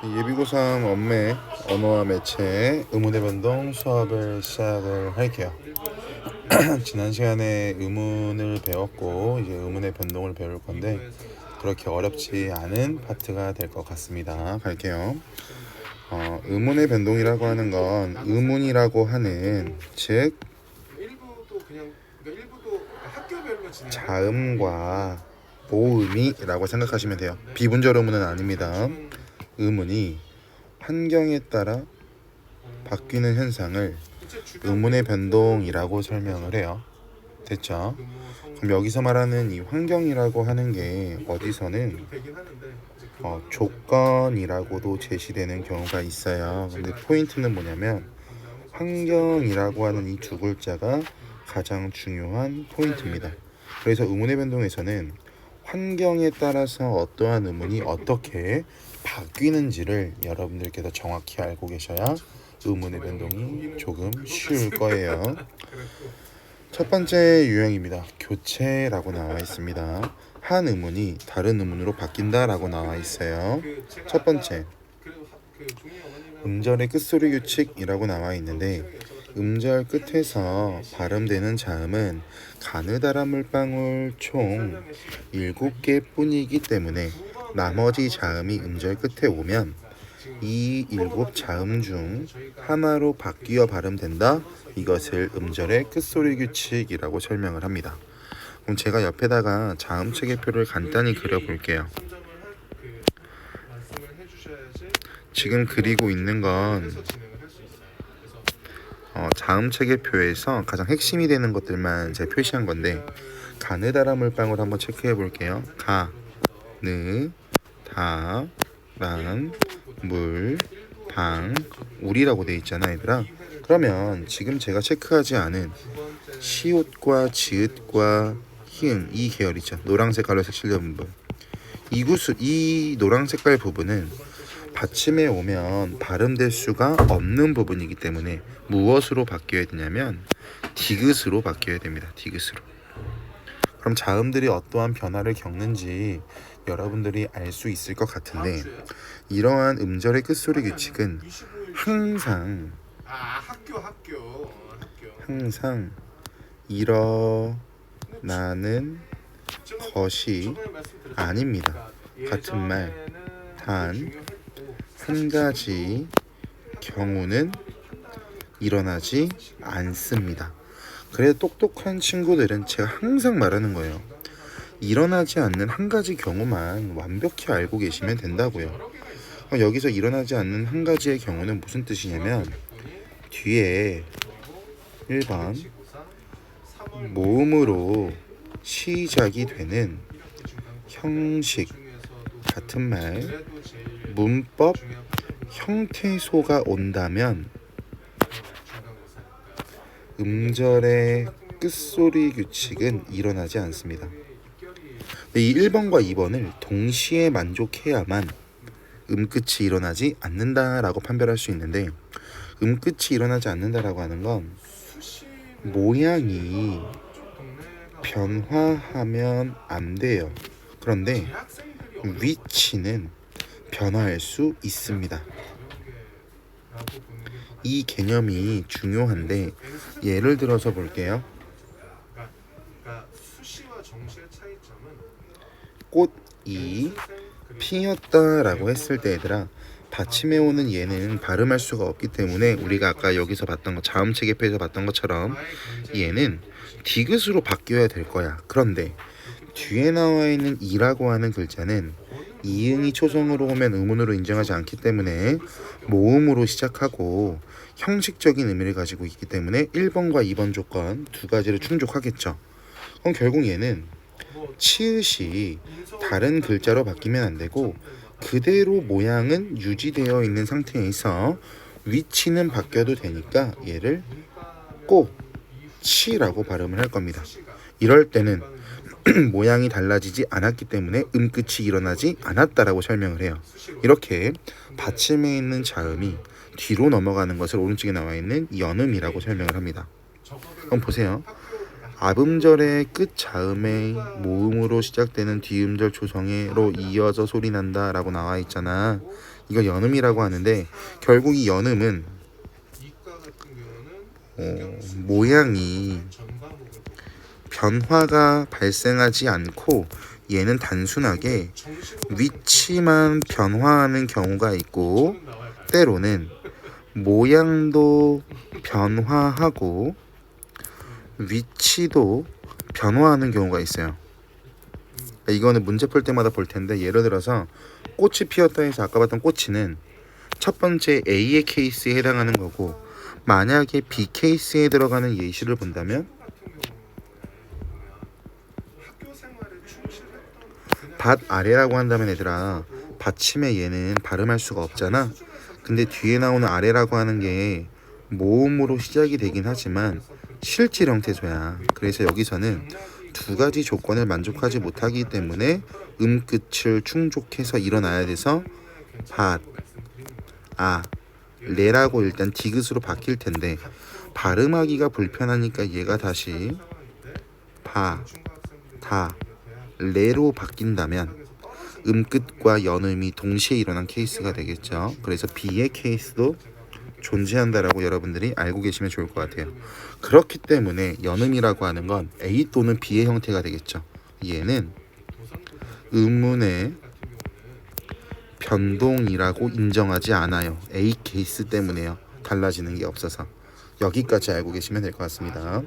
예비고3 엄매 언어와 매체 의문의 변동 수업을 시작을 할게요. 지난 시간에 의문을 배웠고 이제 의문의 변동을 배울 건데 그렇게 어렵지 않은 파트가 될 것 같습니다. 갈게요. 의문의 변동이라고 하는 건 의문이라고 하는 즉 자음과 모음이라고 생각하시면 돼요. 비분절 의문은 아닙니다. 의문이 환경에 따라 바뀌는 현상을 의문의 변동이라고 설명을 해요. 됐죠? 그럼 여기서 말하는 이 환경이라고 하는 게 어디서는 조건이라고도 제시되는 경우가 있어요. 근데 포인트는 뭐냐면 환경이라고 하는 이 두 글자가 가장 중요한 포인트입니다. 그래서 의문의 변동에서는 환경에 따라서 어떠한 의문이 어떻게 바뀌는지를 여러분들께서 정확히 알고 계셔야 의문의 변동이 조금 쉬울 거예요. 첫 번째 유형입니다. 교체라고 나와 있습니다. 한 의문이 다른 의문으로 바뀐다라고 나와 있어요. 첫 번째, 음절의 끝소리 규칙이라고 나와 있는데 음절 끝에서 발음되는 자음은 가느다란 물방울 총 7개 뿐이기 때문에 나머지 자음이 음절 끝에 오면 이 7자음 중 하나로 바뀌어 발음된다. 이것을 음절의 끝소리 규칙이라고 설명을 합니다. 그럼 제가 옆에다가 자음 체계표를 간단히 그려볼게요. 지금 그리고 있는 건 자음 체계표에서 가장 핵심이 되는 것들만 제가 표시한 건데 가느다란 물방울 한번 체크해 볼게요. 가, 느, 다, 란, 물, 방, 울이라고 돼 있잖아 얘들아. 그러면 지금 제가 체크하지 않은 시옷과 지읒과 히읗 이 계열 있죠. 노란색 가로 색칠된 부분. 이 노란색 깔 부분은 받침에 오면 발음될 수가 없는 부분이기 때문에 무엇으로 바뀌어야 되냐면 디귿으로 바뀌어야 됩니다. 디귿으로. 그럼 자음들이 어떠한 변화를 겪는지 여러분들이 알 수 있을 것 같은데 이러한 음절의 끝소리 규칙은 항상 일어나는 것이 아닙니다. 같은 말, 단 한 가지 경우는 일어나지 않습니다. 그래서 똑똑한 친구들은 제가 항상 말하는 거예요. 일어나지 않는 한 가지 경우만 완벽히 알고 계시면 된다고요. 여기서 일어나지 않는 한 가지의 경우는 무슨 뜻이냐면 뒤에 1번 모음으로 시작이 되는 형식, 같은 말, 문법, 형태소가 온다면 음절의 끝소리 규칙은 일어나지 않습니다. 이 1번과 2번을 동시에 만족해야만 음끝이 일어나지 않는다라고 판별할 수 있는데 음끝이 일어나지 않는다라고 하는 건 모양이 변화하면 안 돼요. 그런데 위치는 변화할 수 있습니다. 이 개념이 중요한데 예를 들어서 볼게요. 꽃이 피었다라고 했을 때 얘들아 받침에 오는 얘는 발음할 수가 없기 때문에 우리가 아까 여기서 봤던 거 자음 체계표에서 봤던 것처럼 얘는 디귿으로 바뀌어야 될 거야. 그런데 뒤에 나와 있는 이라고 하는 글자는 이응이 초성으로 오면 의문으로 인정하지 않기 때문에 모음으로 시작하고 형식적인 의미를 가지고 있기 때문에 1번과 2번 조건 두 가지를 충족하겠죠. 그럼 결국 얘는 치읓이 다른 글자로 바뀌면 안 되고 그대로 모양은 유지되어 있는 상태에서 위치는 바뀌어도 되니까 얘를 꽃이라고 발음을 할 겁니다. 이럴 때는 모양이 달라지지 않았기 때문에 음끝이 일어나지 않았다라고 설명을 해요. 이렇게 받침에 있는 자음이 뒤로 넘어가는 것을 오른쪽에 나와 있는 연음이라고 설명을 합니다. 그럼 보세요. 앞음절의 끝 자음의 모음으로 시작되는 뒤음절 조성에로 이어져 소리 난다 라고 나와 있잖아. 이거 연음이라고 하는데 결국 이 연음은 모양이 변화가 발생하지 않고 얘는 단순하게 위치만 변화하는 경우가 있고 때로는 모양도 변화하고 위치도 변화하는 경우가 있어요. 이거는 문제 풀 때마다 볼 텐데 예를 들어서 꽃이 피었다 해서 아까 봤던 꽃이는 첫 번째 A의 케이스에 해당하는 거고 만약에 B 케이스에 들어가는 예시를 본다면 밭 아래라고 한다면 얘들아 받침에 얘는 발음할 수가 없잖아. 근데 뒤에 나오는 아래라고 하는 게 모음으로 시작이 되긴 하지만 실질 형태소야. 그래서 여기서는 두 가지 조건을 만족하지 못하기 때문에 음끝을 충족해서 일어나야 돼서 밭, 아, 레라고 일단 디귿으로 바뀔 텐데 발음하기가 불편하니까 얘가 다시 바, 다, 레로 바뀐다면 음끝과 연음이 동시에 일어난 케이스가 되겠죠. 그래서 B의 케이스도 존재한다라고 여러분들이 알고 계시면 좋을 것 같아요. 그렇기 때문에 연음이라고 하는 건 A 또는 B의 형태가 되겠죠. 얘는 음문의 변동이라고 인정하지 않아요. A 케이스 때문에요. 달라지는 게 없어서. 여기까지 알고 계시면 될 것 같습니다.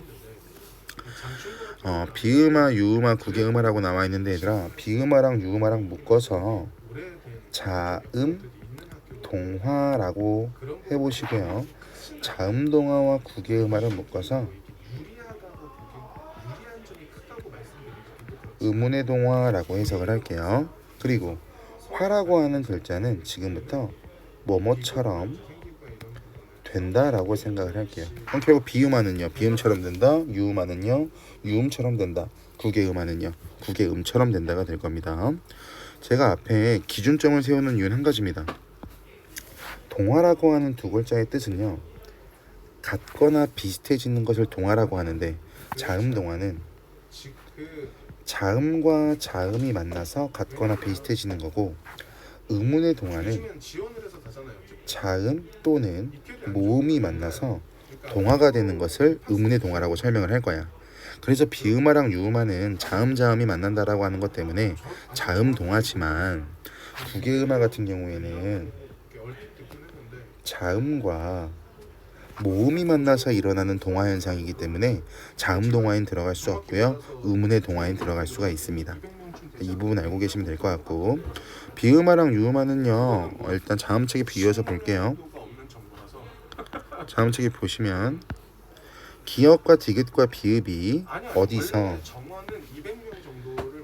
비음화, 유음화, 구개음화라고 나와 있는데 얘들아 비음화랑 유음화랑 묶어서 자음, 동화라고 해보시고요. 자음동화와 구개음화를 묶어서 음운의 동화라고 해석을 할게요. 그리고 화라고 하는 글자는 지금부터 뭐뭐처럼 된다라고 생각을 할게요. 그럼 결국 비음화는요 비음처럼 된다, 유음화는요 유음처럼 된다, 구개음화는요 구개음처럼 된다가 될 겁니다. 제가 앞에 기준점을 세우는 이유는 한 가지입니다. 동화라고 하는 두 글자의 뜻은요 같거나 비슷해지는 것을 동화라고 하는데 자음 동화는 자음과 자음이 만나서 같거나 비슷해지는 거고 음운의 동화는 자음 또는 모음이 만나서 동화가 되는 것을 음운의 동화라고 설명을 할 거야. 그래서 비음화랑 유음화는 자음 자음이 만난다라고 하는 것 때문에 자음 동화지만 구개음화 같은 경우에는 자음과 모음이 만나서 일어나는 동화 현상이기 때문에 자음 동화엔 들어갈 수 없고요. 음운의 동화엔 들어갈 수가 있습니다. 이 부분 알고 계시면 될 것 같고 비음화랑 유음화는요 일단 자음책에 비유해서 볼게요. 자음책에 보시면 기역과 디귿과 비읍이 어디서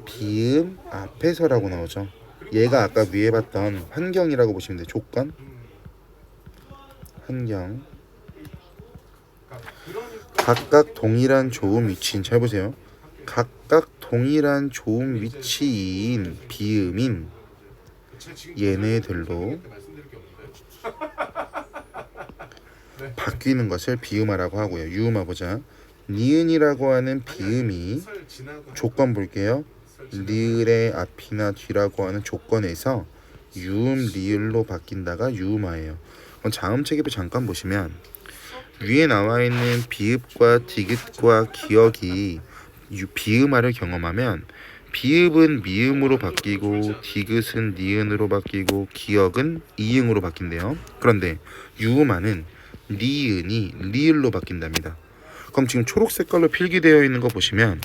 비음 앞에서라고 나오죠. 얘가 아까 위에 봤던 환경이라고 보시면 돼요. 조건, 환경. 각각 동일한 조음 위치인, 잘 보세요. 각각 동일한 조음 위치인 비음인 얘네들로 바뀌는 것을 비음화라고 하고요. 유음화 보자. 니은이라고 하는 비음이 조건 볼게요. 리을의 앞이나 뒤라고 하는 조건에서 유음 리을로 바뀐다가 유음화예요. 그럼 자음책에 잠깐 보시면 위에 나와 있는 비읍과 디귿과 기역이 비음화를 경험하면 비읍은 미음으로 바뀌고 디귿은 니은으로 바뀌고 기역은 이응으로 바뀐대요. 그런데 유음화는 니은이 리을로 바뀐답니다. 그럼 지금 초록 색깔로 필기되어 있는 거 보시면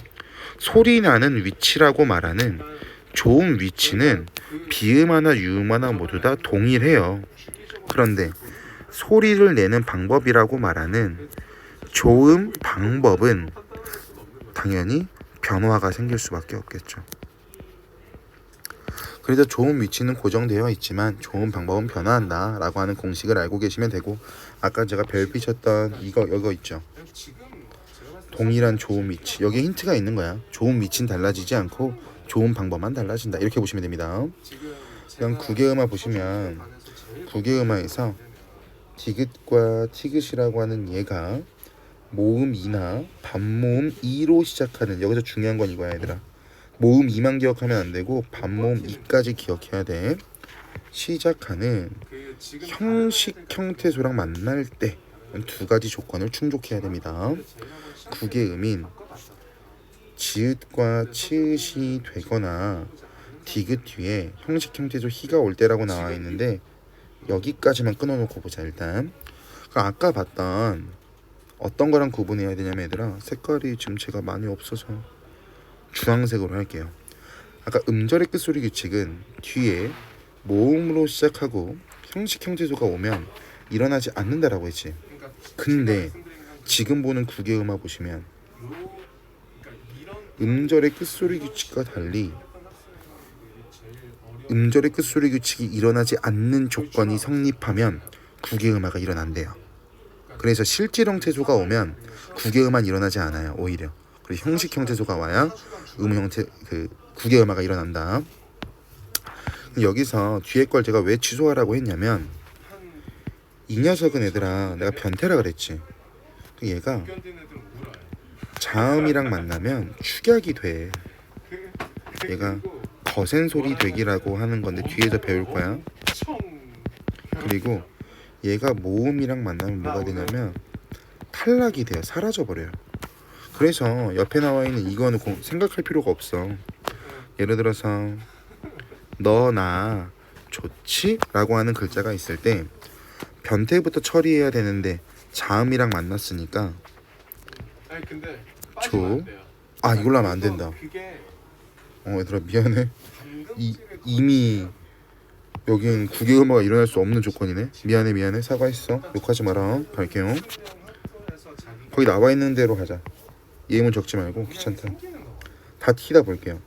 소리 나는 위치라고 말하는 조음 위치는 비음화나 유음화나 모두 다 동일해요. 그런데 소리를 내는 방법이라고 말하는 조음 방법은 당연히 변화가 생길 수밖에 없겠죠. 그래서 조음 위치는 고정되어 있지만 조음 방법은 변화한다 라고 하는 공식을 알고 계시면 되고 아까 제가 별빛 쳤던 이거 있죠. 동일한 조음 위치, 여기에 힌트가 있는 거야. 조음 위치는 달라지지 않고 조음 방법만 달라진다 이렇게 보시면 됩니다. 그냥 구개음화 보시면 구개음화에서 디귿과 티귿이라고 하는 얘가 모음 2나 반모음 2로 시작하는, 여기서 중요한 건 이거야 얘들아. 모음 2만 기억하면 안 되고 반모음 2까지 기억해야 돼. 시작하는 형식 형태소랑 만날 때 두 가지 조건을 충족해야 됩니다. 국의 음인 지읒과 치읓이 되거나 디귿 뒤에 형식 형태소 희가 올 때라고 나와 있는데 여기까지만 끊어놓고 보자. 일단 아까 봤던 어떤 거랑 구분해야 되냐면 얘들아, 색깔이 지금 제가 많이 없어서 주황색으로 할게요. 아까 음절의 끝소리 규칙은 뒤에 모음으로 시작하고 형식 형태소가 오면 일어나지 않는다라고 했지. 근데 지금 보는 국의 음화 보시면 음절의 끝소리 규칙과 달리 음절의 끝소리 규칙이 일어나지 않는 조건이 성립하면 국의 음화가 일어난대요. 그래서 실질 형태소가 오면 국의 음화는 일어나지 않아요. 오히려. 그래서 형식 형태소가 와야 형태 국의 음화가 일어난다. 여기서 뒤에 걸 제가 왜 취소하라고 했냐면 이 녀석은 얘들아 내가 변태라 그랬지. 얘가 자음이랑 만나면 축약이 돼. 얘가 거센 소리 되기라고 하는 건데 뒤에서 배울 거야. 그리고 얘가 모음이랑 만나면 뭐가 되냐면 탈락이 돼요. 사라져 버려요. 그래서 옆에 나와 있는 이거는 생각할 필요가 없어. 예를 들어서 너 나 좋지? 라고 하는 글자가 있을 때 변태부터 처리해야 되는데 자음이랑 만났으니까 이걸로 하면 안 된다. 얘들아 미안해. 이미 여긴 국의 음화가 일어날 수 없는 조건이네. 미안해. 사과했어. 욕하지 마라. 갈게요. 거기 나와 있는 대로 하자. 예문 적지 말고 귀찮다. 다 티다 볼게요.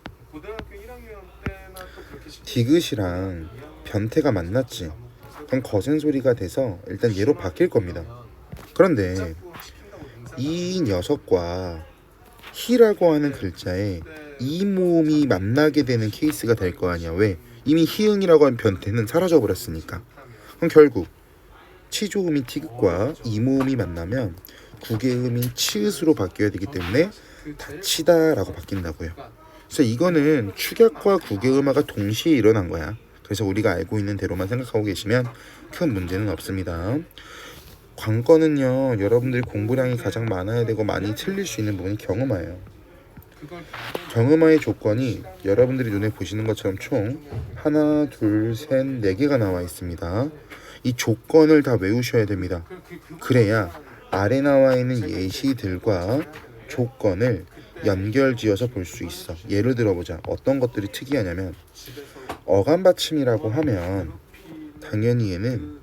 디귿이랑 변태가 만났지. 그럼 거센 소리가 돼서 일단 얘로 바뀔 겁니다. 그런데 이 녀석과 희라고 하는 글자에 이 모음이 만나게 되는 케이스가 될 거 아니야. 왜? 이미 희응이라고 하는 변태는 사라져 버렸으니까. 그럼 결국 치조음인 티귿과 이 모음이 만나면 국의 음인 치읓으로 바뀌어야 되기 때문에 다치다라고 바뀐다고요. 그래서 이거는 축약과 국의 음화가 동시에 일어난 거야. 그래서 우리가 알고 있는 대로만 생각하고 계시면 큰 문제는 없습니다. 관건은요, 여러분들이 공부량이 가장 많아야 되고 많이 틀릴 수 있는 부분이 경음화예요. 경음화의 조건이 여러분들이 눈에 보시는 것처럼 총 하나, 둘, 셋, 네 개가 나와 있습니다. 이 조건을 다 외우셔야 됩니다. 그래야 아래 나와 있는 예시들과 조건을 연결지어서 볼 수 있어. 예를 들어보자. 어떤 것들이 특이하냐면 어감받침이라고 하면 당연히 얘는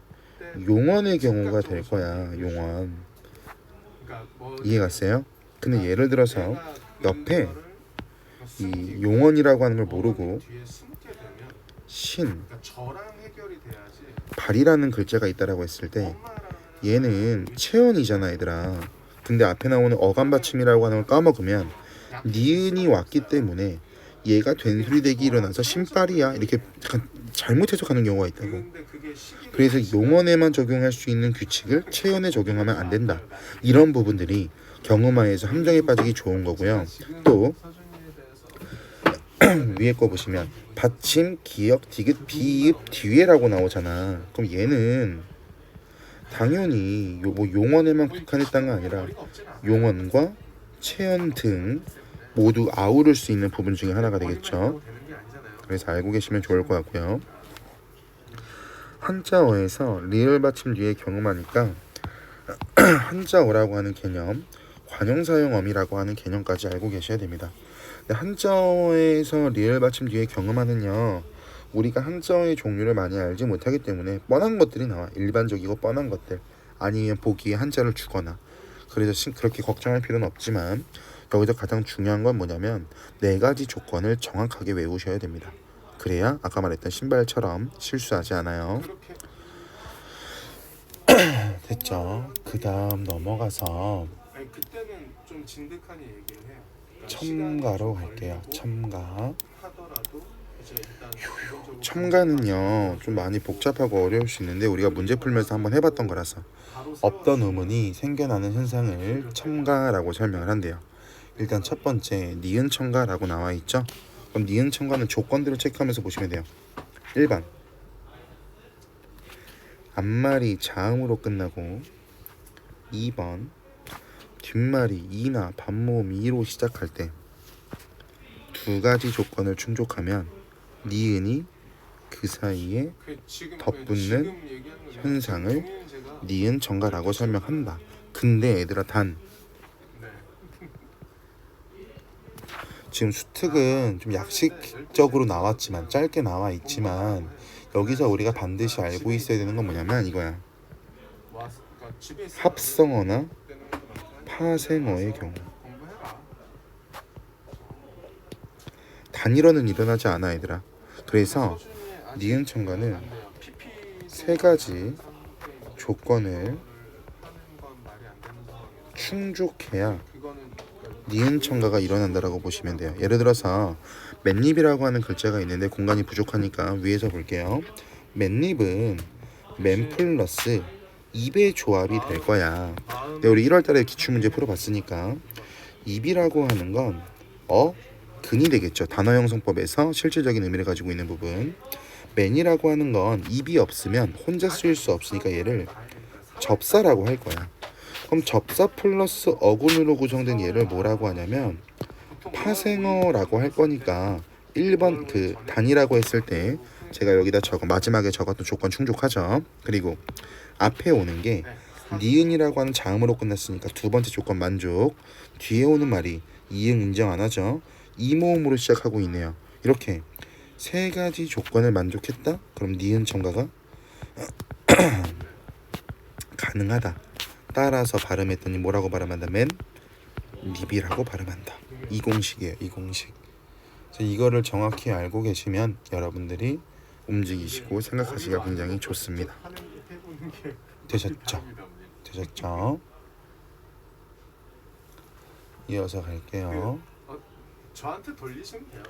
용언의 경우가 될 거야. 용언. 이해 갔어요? 근데 예를 들어서 옆에 이 용언이라고 하는 걸 모르고 신, 발이라는 글자가 있다라고 했을 때 얘는 체언이잖아 얘들아. 근데 앞에 나오는 어감받침이라고 하는 걸 까먹으면 니은이 왔기 때문에 얘가 된소리되기 일어나서 신발이야 이렇게 약간 잘못 해석하는 경우가 있다고. 그래서 용언에만 적용할 수 있는 규칙을 체언에 적용하면 안 된다. 이런 부분들이 경음화에서 함정에 빠지기 좋은 거고요. 또 위에 거 보시면 받침, 기역, 디귿, 비읍, 뒤에라고 나오잖아. 그럼 얘는 당연히 뭐 용언에만 국한했다는 게 아니라 용언과 체언 등 모두 아우를 수 있는 부분 중에 하나가 되겠죠. 그래서 알고 계시면 좋을 것 같고요. 한자어에서 리을 받침 뒤에 경음하니까 한자어라고 하는 개념, 관용사용어미라고 하는 개념까지 알고 계셔야 됩니다. 한자어에서 리을 받침 뒤에 경음하는요, 우리가 한자어의 종류를 많이 알지 못하기 때문에 뻔한 것들이 나와. 일반적이고 뻔한 것들, 아니면 보기에 한자를 주거나. 그래서 그렇게 걱정할 필요는 없지만 여기서 가장 중요한 건 뭐냐면 네 가지 조건을 정확하게 외우셔야 됩니다. 그래야 아까 말했던 신발처럼 실수하지 않아요. 됐죠? 그 다음 넘어가서 첨가로 갈게요. 첨가. 첨가는요 좀 많이 복잡하고 어려울 수 있는데 우리가 문제 풀면서 한번 해봤던 거라서 없던 의문이 생겨나는 현상을 첨가라고 설명을 한대요. 일단 첫 번째 니은 첨가라고 나와 있죠. 그럼 니은 첨가는 조건들을 체크하면서 보시면 돼요. 1번 앞말이 자음으로 끝나고 2번 뒷말이 이나 반모음 이로 시작할 때 두 가지 조건을 충족하면 니은이 그 사이에 덧붙는 현상을 니은 첨가라고 설명한다. 근데 얘들아 단 지금 수특은 좀 약식적으로 나왔지만 짧게 나와 있지만 여기서 우리가 반드시 알고 있어야 되는 건 뭐냐면 이거야. 합성어나 파생어의 경우 단일어는 일어나지 않아 얘들아. 그래서 니은 첨가는 세 가지 조건을 충족해야 니은 첨가가 일어난다라고 보시면 돼요. 예를 들어서 맨입이라고 하는 글자가 있는데 공간이 부족하니까 위에서 볼게요. 맨입은 맨 플러스 입의 조합이 될 거야. 근데 우리 1월달에 기출문제 풀어봤으니까 입이라고 하는 건 근이 되겠죠. 단어 형성법에서 실질적인 의미를 가지고 있는 부분. 맨이라고 하는 건 입이 없으면 혼자 쓰일 수 없으니까 얘를 접사라고 할 거야. 그럼 접사 플러스 어근으로 구성된 얘를 뭐라고 하냐면 파생어라고 할 거니까 1번 그 단이라고 했을 때 제가 여기다 마지막에 적었던 조건 충족하죠. 그리고 앞에 오는 게 니은이라고 하는 자음으로 끝났으니까 두 번째 조건 만족. 뒤에 오는 말이 이응 인정 안 하죠. 이모음으로 시작하고 있네요. 이렇게 세 가지 조건을 만족했다? 그럼 니은 첨가가 가능하다. 따라서 발음했더니 뭐라고 발음한다? 닙이라고 발음한다. 이 공식이에요. 이 공식. 이거를 정확히 알고 계시면 여러분들이 움직이시고 생각하시기가 굉장히 좋습니다. 되셨죠? 되셨죠? 이어서 갈게요. 저한테 돌리시면 돼요.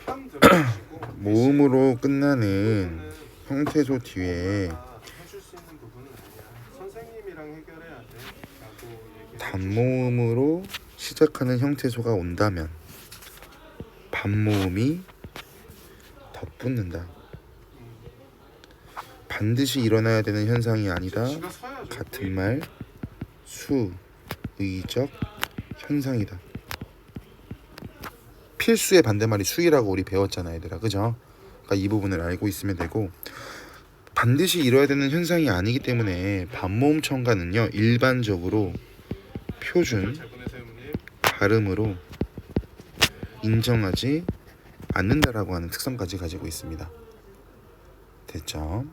편 들어주시고 모음으로 끝나는 형태소 뒤에 해줄 수 있는 부분은 아니야. 선생님이랑 해결해야 돼.라고 얘기해. 단모음으로 시작하는 형태소가 온다면 반모음이 덧붙는다. 반드시 일어나야 되는 현상이 아니라 같은 말 수의적 현상이다. 필수의 반대말이 수이라고 우리 배웠잖아 얘들아. 그죠? 그러니까 이 부분을 알고 있으면 되고 반드시 이뤄야 되는 현상이 아니기 때문에 반모음 첨가는요 일반적으로 표준 발음으로 인정하지 않는다라고 하는 특성까지 가지고 있습니다. 됐죠?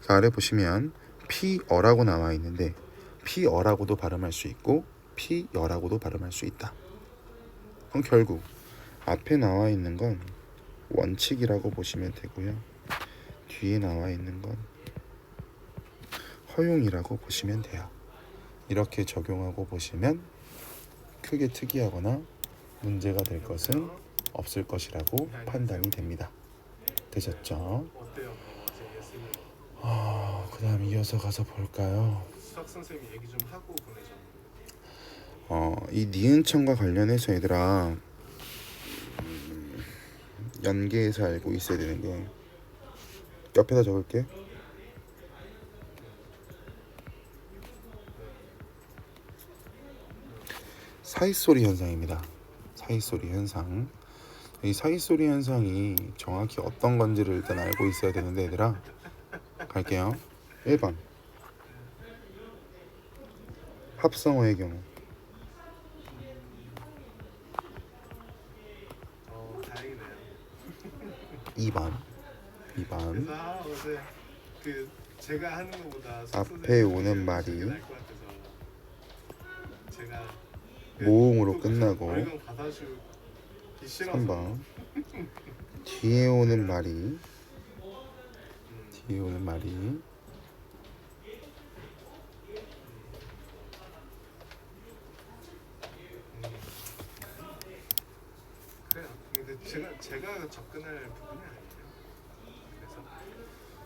아래 보시면 피어라고 나와 있는데 피어라고도 발음할 수 있고 피여라고도 발음할 수 있다. 그럼 결국 앞에 나와 있는 건 원칙이라고 보시면 되고요. 뒤에 나와 있는 건 허용이라고 보시면 돼요. 이렇게 적용하고 보시면 크게 특이하거나 문제가 될 것은 없을 것이라고 판단이 됩니다. 되셨죠? 그 다음 이어서 가서 볼까요? 수학 선생님이 얘기 좀 하고 보내죠. 이 니은청과 관련해서 얘들아 연계해서 알고 있어야 되는 게 옆에다 적을게. 사이소리 현상입니다. 사이소리 현상. 이 사이소리 현상이 정확히 어떤 건지를 일단 알고 있어야 되는데 얘들아 갈게요. 1번 합성어의 경우 다행이네요. 2번 그래서 어제 그 제가 하는 것보다 앞에 오는 말이 나을 것 같아서 제가 모음으로 끝나고 월급 받아주기 싫어서 3번 뒤에 오는 말이 그래요. 근데 제가 쉽게 접근할 부분이 아니에요. 그래서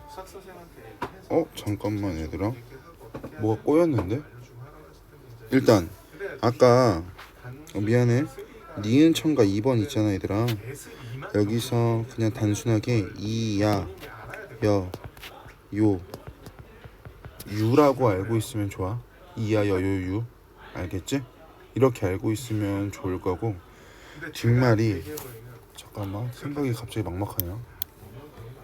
수학 선생한테 얘기해서 잠깐만 얘들아, 얘기하고 어떻게 해야 뭐가 되는지 꼬였는데? 알려주고 하라고 했을 텐데 이제 일단 그래야지. 아까 단순히 미안해, 쓰기가 니은천과 2번 있잖아 얘들아. S 2만 여기서 그냥 단순하게 이야, 본인이 알아야 돼. 여, 요, 유라고 알고 있으면 좋아. 이야, 여, 요, 유. 알겠지? 이렇게 알고 있으면 좋을 거고, 근데 뒷말이 제가 얘기해버리면 잠깐만 생각이 갑자기 막막하냐.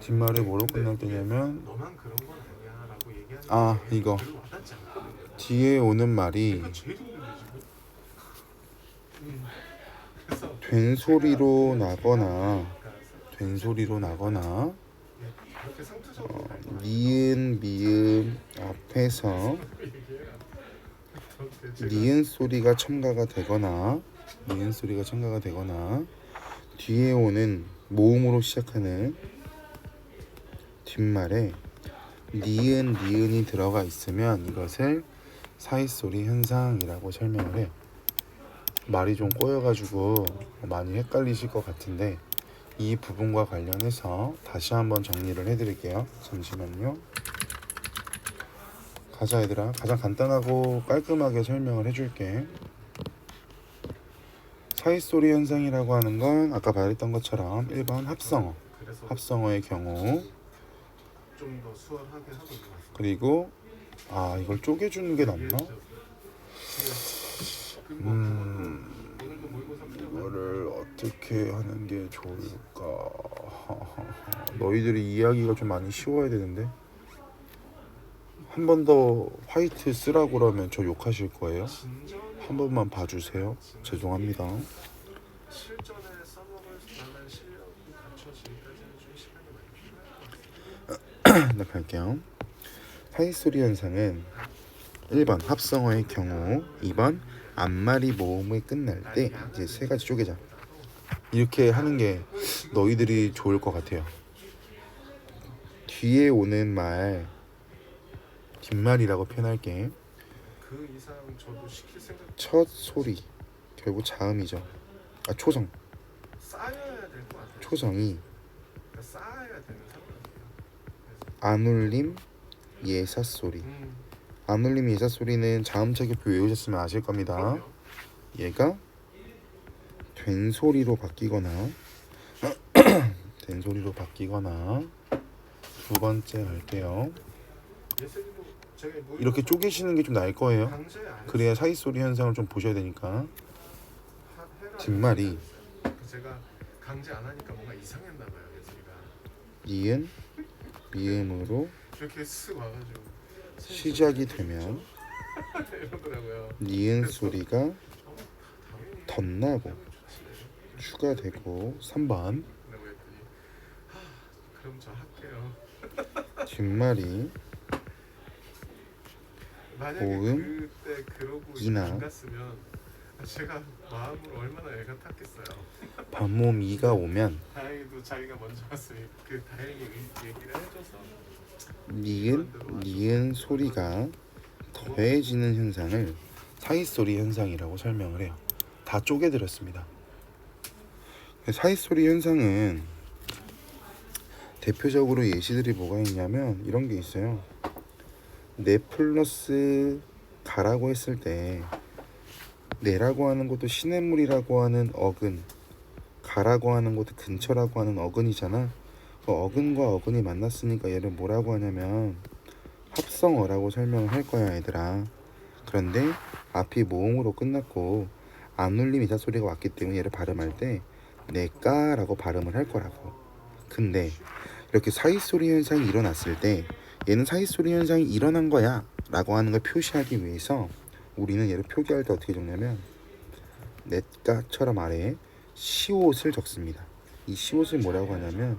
뒷말이 뭐로 끝날 때냐면 너만 그런 건 아니야라고 얘기하는 아, 게 이거 별로 와닿지 않거든요. 뒤에 오는 말이 그러니까 제일 힘든데 지금. 그래서 된소리로 제가 나거나 그러니까 된소리로 나거나 이렇게 상투적으로 니은 미음 앞에서 니은 소리가 첨가가 되거나 뒤에 오는 모음으로 시작하는 뒷말에 니은이 들어가 있으면 이것을 사이소리 현상이라고 설명을 해요. 말이 좀 꼬여가지고 많이 헷갈리실 것 같은데 이 부분과 관련해서 다시 한번 정리를 해드릴게요. 잠시만요. 가자 얘들아. 가장 간단하고 깔끔하게 설명을 해줄게. 사이소리 현상이라고 하는 건 아까 말했던 것처럼 1번 합성어의 경우, 좀 더 수월하게 하고 있는 것 같습니다. 그리고 이걸 쪼개주는 게 낫나? 오늘도 모의고사 풀려고 이거를 어떻게 하는 게 좋을까? 너희들이 이해하기가 좀 많이 쉬워야 되는데 한 번 더 화이트 쓰라고 그러면 저 욕하실 거예요. 한 번만 봐주세요. 죄송합니다. 실전에 써먹을 만한 실력이 갖춰지기까지는 좀 시간이 많이 필요할 것 같습니다. 네, 갈게요. 사이소리 현상은 1번 합성어의 경우, 2번 앞말이 모음이 끝날 때 이제 세 가지 쪼개자. 이렇게 하는 게 너희들이 좋을 것 같아요. 뒤에 오는 말 뒷말이라고 표현할게. 그 이상 저도 시킬 생각 첫 소리 결국 자음이죠. 초성. 쌓여야 될 것 같아요. 초성이 그러니까 쌓아야 되는 상황이에요. 안 울림 예사 소리. 안 울림 예사 소리는 자음차기표 외우셨으면 아실 겁니다. 그럼요. 얘가 된 소리로 바뀌거나 두 번째 할게요. 예슬이도 제가 이렇게 쪼개시는 게 좀 나을 거예요. 강제 안 그래야 사이소리 현상을 좀 보셔야 되니까. 뒷말이 제가 강제 안 하니까 뭔가 이상했나 봐요. 예슬이가 니은 미음으로 이렇게 쓱 와가지고 시작이 되면 이러더라고요. 니은 소리가 당연히 덧나고 좋지. 추가되고 3번 라고 했더니 그럼 저 할게요. 뒷말이 만약에 고음, 그때 그러고 이나. 안 갔으면 제가 마음으로 얼마나 애가 탔겠어요. 반모음 2가 오면 다행히도 자기가 먼저 왔으니 그 다행히 얘기를 해줘서 니은 소리가 더해지는 현상을 사이소리 현상이라고 설명을 해요. 다 쪼개드렸습니다. 사이소리 현상은 대표적으로 예시들이 뭐가 있냐면 이런 게 있어요. 네 플러스 가라고 했을 때 네라고 하는 것도 시냇물이라고 하는 어근, 가라고 하는 것도 근처라고 하는 어근이잖아. 그 어근과 어근이 만났으니까 얘를 뭐라고 하냐면 합성어라고 설명을 할 거야 얘들아. 그런데 앞이 모음으로 끝났고 안 울림 이사 소리가 왔기 때문에 얘를 발음할 때 내까라고 발음을 할 거라고. 근데 이렇게 사이소리 현상이 일어났을 때 얘는 사이소리 현상이 일어난 거야 라고 하는 걸 표시하기 위해서 우리는 얘를 표기할 때 어떻게 적냐면 내까처럼 아래에 시옷을 적습니다. 이 시옷을 뭐라고 하냐면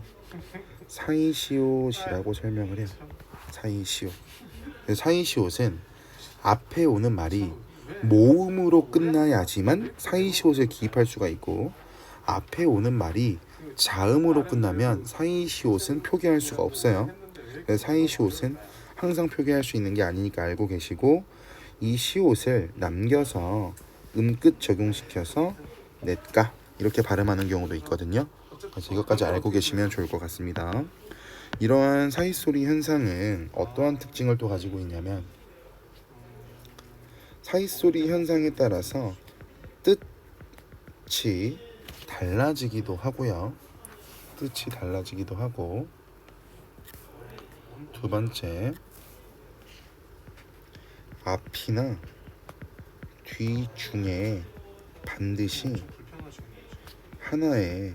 사이시옷이라고 설명을 해요. 사이시옷. 사이시옷은 앞에 오는 말이 모음으로 끝나야지만 사이시옷을 기입할 수가 있고 앞에 오는 말이 자음으로 끝나면 사이시옷은 표기할 수가 없어요. 그래서 사이시옷은 항상 표기할 수 있는 게 아니니까 알고 계시고 이 시옷을 남겨서 음끝 적용시켜서 넷까 이렇게 발음하는 경우도 있거든요. 그래서 이것까지 알고 계시면 좋을 것 같습니다. 이러한 사이소리 현상은 어떠한 특징을 또 가지고 있냐면 사이소리 현상에 따라서 뜻이 달라지기도 하고요. 뜻이 달라지기도 하고 두 번째 앞이나 뒤 중에 반드시 불편하시는 거죠. 하나의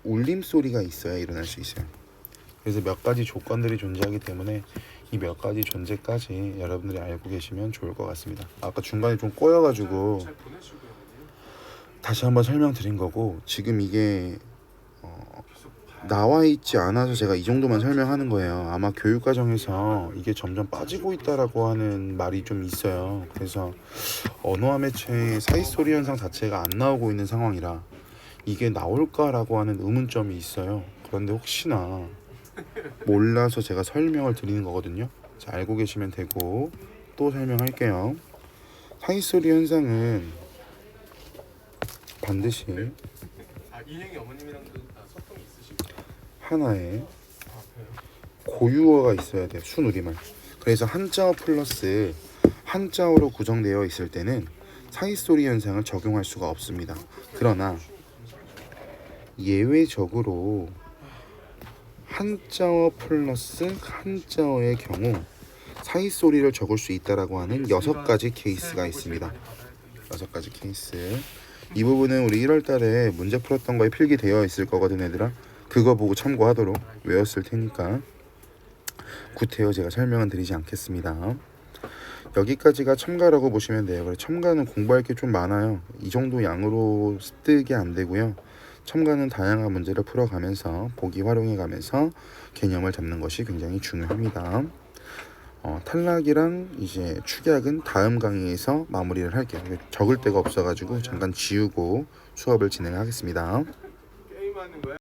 울림소리가 있어야 일어날 수 있어요. 그래서 몇 가지 조건들이 존재하기 때문에 이 몇 가지 존재까지 여러분들이 알고 계시면 좋을 것 같습니다. 아까 중간에 좀 꼬여가지고 잘 보내시고요. 다시 한번 설명드린 거고 지금 이게 계속 봐야 나와 있지 않아서 제가 이 정도만 설명하는 거예요. 아마 교육과정에서 이게 점점 빠지고 있다라고 하는 말이 좀 있어요. 그래서 언어와 매체의 사이소리 현상 자체가 안 나오고 있는 상황이라 이게 나올까라고 하는 의문점이 있어요. 그런데 혹시나 몰라서 제가 설명을 드리는 거거든요. 자, 알고 계시면 되고 또 설명할게요. 사이소리 현상은 반드시 이행이 어머님이랑도 다 소통이 있으시고. 하나의 아, 그래요? 고유어가 있어야 돼요. 순우리말. 그래서 한자어 플러스 한자어로 구성되어 있을 때는 사이소리 현상을 적용할 수가 없습니다. 그러나 예외적으로 한자어 플러스 한자어의 경우 사이소리를 적을 수 있다라고 하는 6가지 케이스가 있습니다. 6가지 케이스. 이 부분은 우리 1월 달에 문제 풀었던 거에 필기되어 있을 거거든 얘들아. 그거 보고 참고하도록 외웠을 테니까 구태여 제가 설명은 드리지 않겠습니다. 여기까지가 첨가라고 보시면 돼요. 그래서 첨가는 공부할 게 좀 많아요. 이 정도 양으로 습득이 안 되고요. 첨가는 다양한 문제를 풀어가면서 보기 활용해가면서 개념을 잡는 것이 굉장히 중요합니다. 탈락이랑 이제 축약은 다음 강의에서 마무리를 할게요. 적을 데가 없어가지고 잠깐 지우고 수업을 진행하겠습니다. 게임하는 거야?